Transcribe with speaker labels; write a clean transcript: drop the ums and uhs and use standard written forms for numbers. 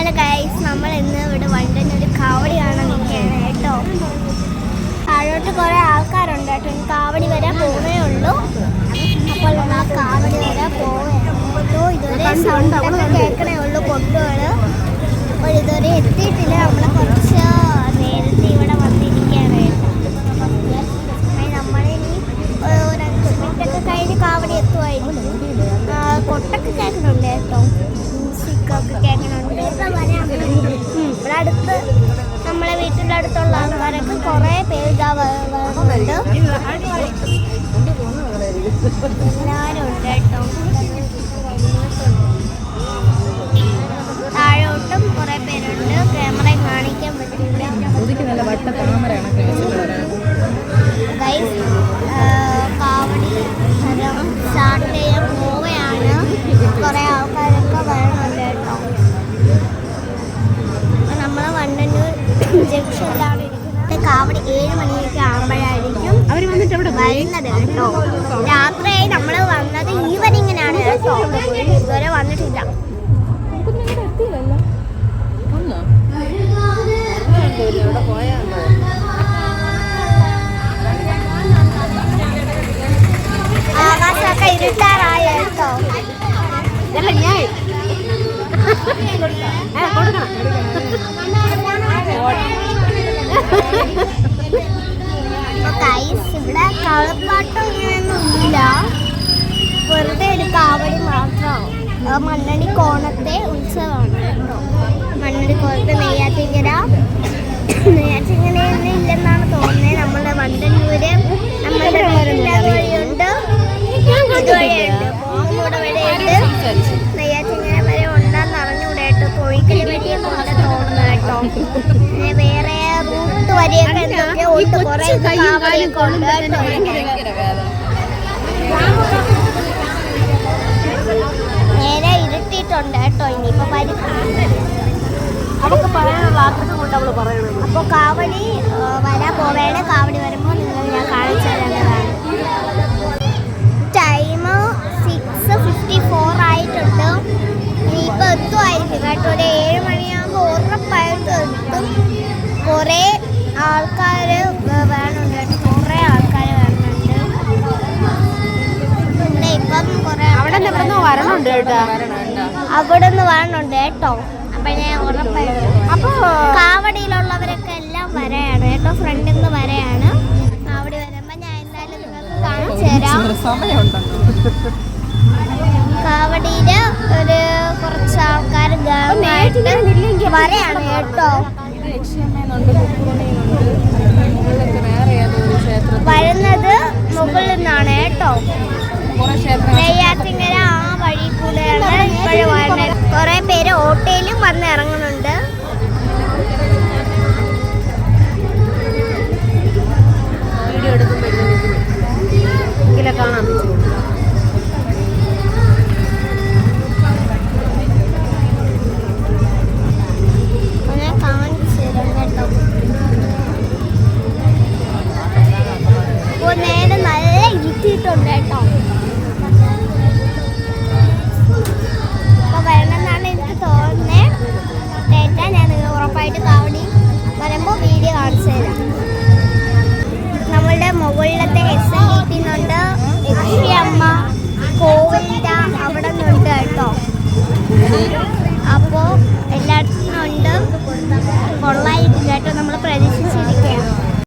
Speaker 1: Hello guys, നമ്മൾ ഇന്ന് ഇവിടെ വണ്ടനൊരു കാവടി കാണാൻ നിൽക്കുകയാണ് കേട്ടോ. താഴോട്ട് കുറേ ആൾക്കാരുണ്ട് കേട്ടോ. കാവടി വരെ പോവേ ഉള്ളൂ. അപ്പോൾ നമ്മൾ ആ കാവടി വരെ പോവുകയാണ്. ഇതുവരെ സൗണ്ടൊക്കെ കേൾക്കണേ ഉള്ളൂ കൊട്ടുകൾ. അപ്പോൾ ഇതുവരെ എത്തിയിട്ടില്ല. നമ്മൾ കുറച്ച് നേരത്തെ ഇവിടെ വന്നിരിക്കുകയാണ് കേട്ടോ. നമ്മളിനി ഒരു 5 മിനിറ്റൊക്കെ കഴിഞ്ഞ് കാവടി എത്തുമായിരിക്കും. കൊട്ടൊക്കെ കേൾക്കുന്നുണ്ട് കേട്ടോ. മ്യൂസിക്കൊക്കെ കേൾക്കുന്നുണ്ട്. ഇവിടെ അടുത്ത് നമ്മളെ വീട്ടിൻ്റെ അടുത്തുള്ള ആൾക്കാരൊക്കെ കുറേ പേര് വരുന്നുണ്ട്. എല്ലാവരും ഉണ്ട് കേട്ടോ. താഴോട്ടും കുറേ പേരുണ്ട്. ക്യാമറ കാണിക്കാൻ പറ്റില്ല. ഗൈസ്, കാവടി സ്റ്റാർട്ട് ചെയ്യാൻ പോവുകയാണ്. കുറേ ആൾക്കാരൊക്കെ വരുന്നുണ്ട് കേട്ടോ. നമ്മൾ വണ്ടന്നൂർ ജംഗ്ഷനിലാണ് ഇരിക്കുന്നത്. കാവടി 7 മണിയൊക്കെ ആകുമ്പോഴായിരിക്കും അവർ വന്നിട്ട് ഇവിടെ വരുന്നത് കേട്ടോ. രാത്രിയായി നമ്മൾ വന്നത് ഈവനിങ്ങിനാണ് കേട്ടോ. ഇതുവരെ വന്നിട്ടില്ല. ആകാശമൊക്കെ ഇരുട്ടാറായ കേട്ടോ. ഇവിടെ കളപ്പാട്ടം ഇങ്ങനെയൊന്നും ഇല്ല. വെറുതെ ഒരു കാവടി മാത്രമാണ്. മണ്ണടി കോണത്തെ ഉത്സവമാണ് കേട്ടോ. മണ്ണടി കോണത്തെ നെയ്യാറ്റിങ്കരയൊന്നും ഇല്ലെന്നാണ് തോന്നുന്നത്. നമ്മുടെ വണ്ടന്നൂര് നമ്മളുടെ വഴിയുണ്ട്, ഇതുവഴിയുണ്ട്, പൂങ്ങോട് വഴിയുണ്ട്, നെയ്യാറ്റിങ്കര വരെ ഉണ്ടെന്ന് അറിഞ്ഞൂടെ കേട്ടോ. കോഴിക്കൽ വഴിയൊക്കെ ഉണ്ട് തോന്നുന്നു കേട്ടോ. പിന്നെ വേറെ റൂട്ട് വരെയൊക്കെ എന്തൊക്കെ ഉണ്ട്. കുറേ കാവടിയൊക്കെ ഉണ്ട് കേട്ടോ. നേരെ ഇരുട്ടിയിട്ടുണ്ട് കേട്ടോ. ഇനിയിപ്പോൾ വരും.
Speaker 2: അവർക്ക് പറയാനുള്ള ആഗ്രഹം കൊണ്ട് അവൾ പറയണം.
Speaker 1: അപ്പോൾ കാവടി വരാൻ പോവേണ്ട. കാവടി വരുമ്പോൾ നിങ്ങൾ ഞാൻ കാണിച്ചു തരുന്നതാണ്. ടൈം 6:54 ആയിട്ടുണ്ട്. ഇനിയിപ്പോൾ എത്തുമായിരിക്കും കേട്ടോ. ഒരു 7 മണിയാകുമ്പോൾ ഉറപ്പായിട്ട് എത്തും. കുറേ ആൾക്കാർ വേണമുണ്ട് കേട്ടോ. കുറേ ആൾക്കാർ വരുന്നുണ്ട്. ഇവിടെ ഇപ്പം കുറേ
Speaker 2: അവിടെ നിന്ന് വരണുണ്ട് കേട്ടോ.
Speaker 1: അവിടെ നിന്ന് വരണുണ്ട് കേട്ടോ. അപ്പം ഞാൻ ഉറപ്പായിട്ടും അപ്പോൾ കാവടിയിലുള്ളവരൊക്കെ എല്ലാം വരെയാണ് കേട്ടോ. ഫ്രണ്ടിൽ നിന്ന് വരെയാണ്. കാവടി വരുമ്പോൾ ഞാൻ എന്തായാലും നിങ്ങൾക്ക് കാണിച്ചു തരാം. കാവടിയിൽ ഒരു കുറച്ച് ആൾക്കാർ വരെയാണ് കേട്ടോ. വരുന്നത് മുകളിൽ നിന്നാണ് കേട്ടോ. നെയ്യാറ്റിങ്കര ആ വഴി കൂടെയാണ് ഇപ്പോഴും വരുന്നത്. കുറേ പേര് ഓട്ടോയിൽ